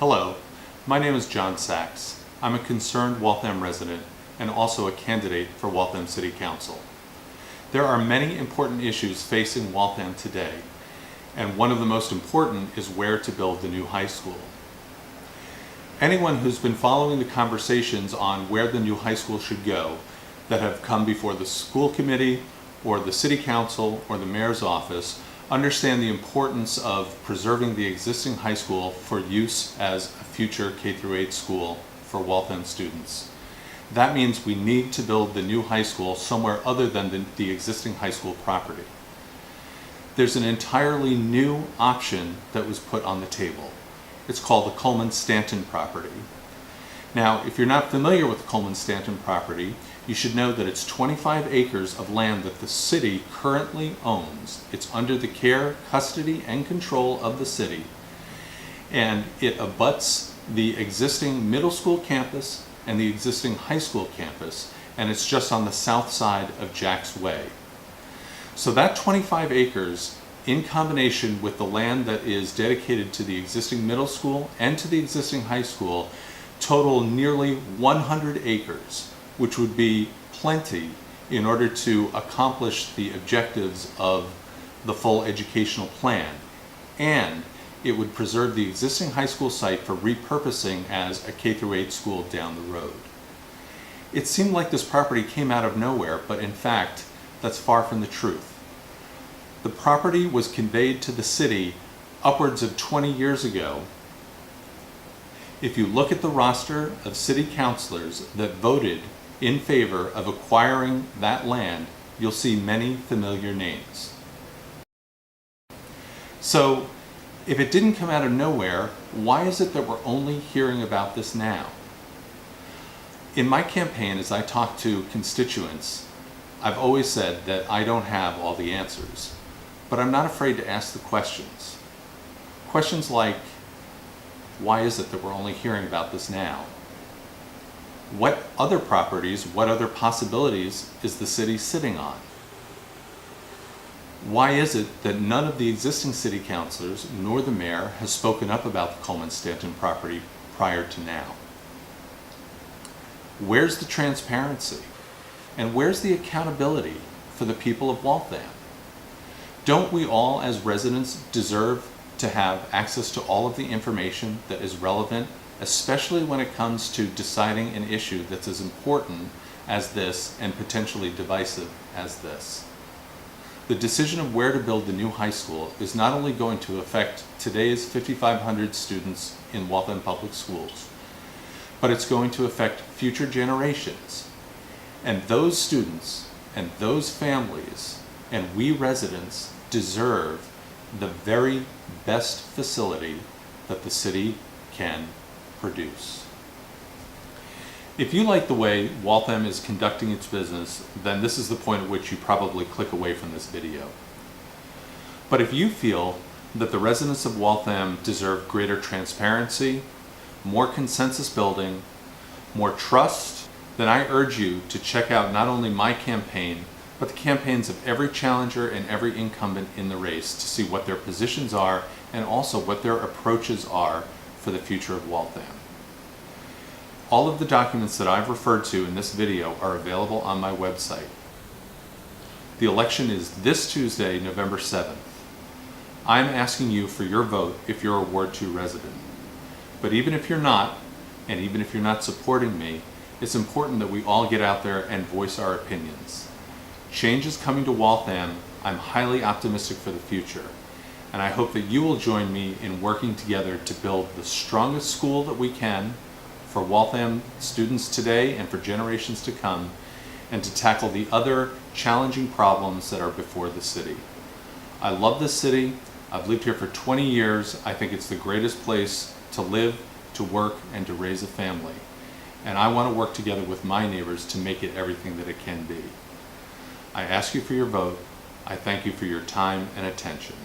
Hello, my name is John Saxe. I'm a concerned Waltham resident and also a candidate for Waltham City Council. There are many important issues facing Waltham today, and one of the most important is where to build the new high school. Anyone who's been following the conversations on where the new high school should go that have come before the school committee or the city council or the mayor's office understand the importance of preserving the existing high school for use as a future K-8 school for Waltham students. That means we need to build the new high school somewhere other than the existing high school property. There's an entirely new option that was put on the table. It's called the Coleman-Stanton property. Now, if you're not familiar with the Coleman-Stanton property, you should know that it's 25 acres of land that the city currently owns. It's under the care, custody, and control of the city. And it abuts the existing middle school campus and the existing high school campus, and it's just on the south side of Jack's Way. So that 25 acres, in combination with the land that is dedicated to the existing middle school and to the existing high school, total nearly 100 acres, which would be plenty in order to accomplish the objectives of the full educational plan. And it would preserve the existing high school site for repurposing as a K-8 school down the road. It seemed like this property came out of nowhere, but in fact, that's far from the truth. The property was conveyed to the city upwards of 20 years ago. If you look at the roster of city councilors that voted in favor of acquiring that land, you'll see many familiar names. So, if it didn't come out of nowhere, why is it that we're only hearing about this now? In my campaign, as I talk to constituents, I've always said that I don't have all the answers, but I'm not afraid to ask the questions. Questions like, why is it that we're only hearing about this now? What other properties, what other possibilities is the city sitting on? Why is it that none of the existing city councilors nor the mayor has spoken up about the Coleman-Stanton property prior to now? Where's the transparency? And where's the accountability for the people of Waltham? Don't we all as residents deserve to have access to all of the information that is relevant, especially when it comes to deciding an issue that's as important as this and potentially divisive as this? The decision of where to build the new high school is not only going to affect today's 5,500 students in Waltham Public Schools, but it's going to affect future generations. And those students and those families and we residents deserve the very best facility that the city can produce. If you like the way Waltham is conducting its business, then this is the point at which you probably click away from this video. But if you feel that the residents of Waltham deserve greater transparency, more consensus building, more trust, then I urge you to check out not only my campaign, but the campaigns of every challenger and every incumbent in the race to see what their positions are and also what their approaches are for the future of Waltham. All of the documents that I've referred to in this video are available on my website. The election is this Tuesday, November 7th. I'm asking you for your vote if you're a Ward 2 resident. But even if you're not, and even if you're not supporting me, it's important that we all get out there and voice our opinions. Change is coming to Waltham. I'm highly optimistic for the future. And I hope that you will join me in working together to build the strongest school that we can for Waltham students today and for generations to come, and to tackle the other challenging problems that are before the city. I love this city. I've lived here for 20 years. I think it's the greatest place to live, to work, and to raise a family. And I want to work together with my neighbors to make it everything that it can be. I ask you for your vote. I thank you for your time and attention.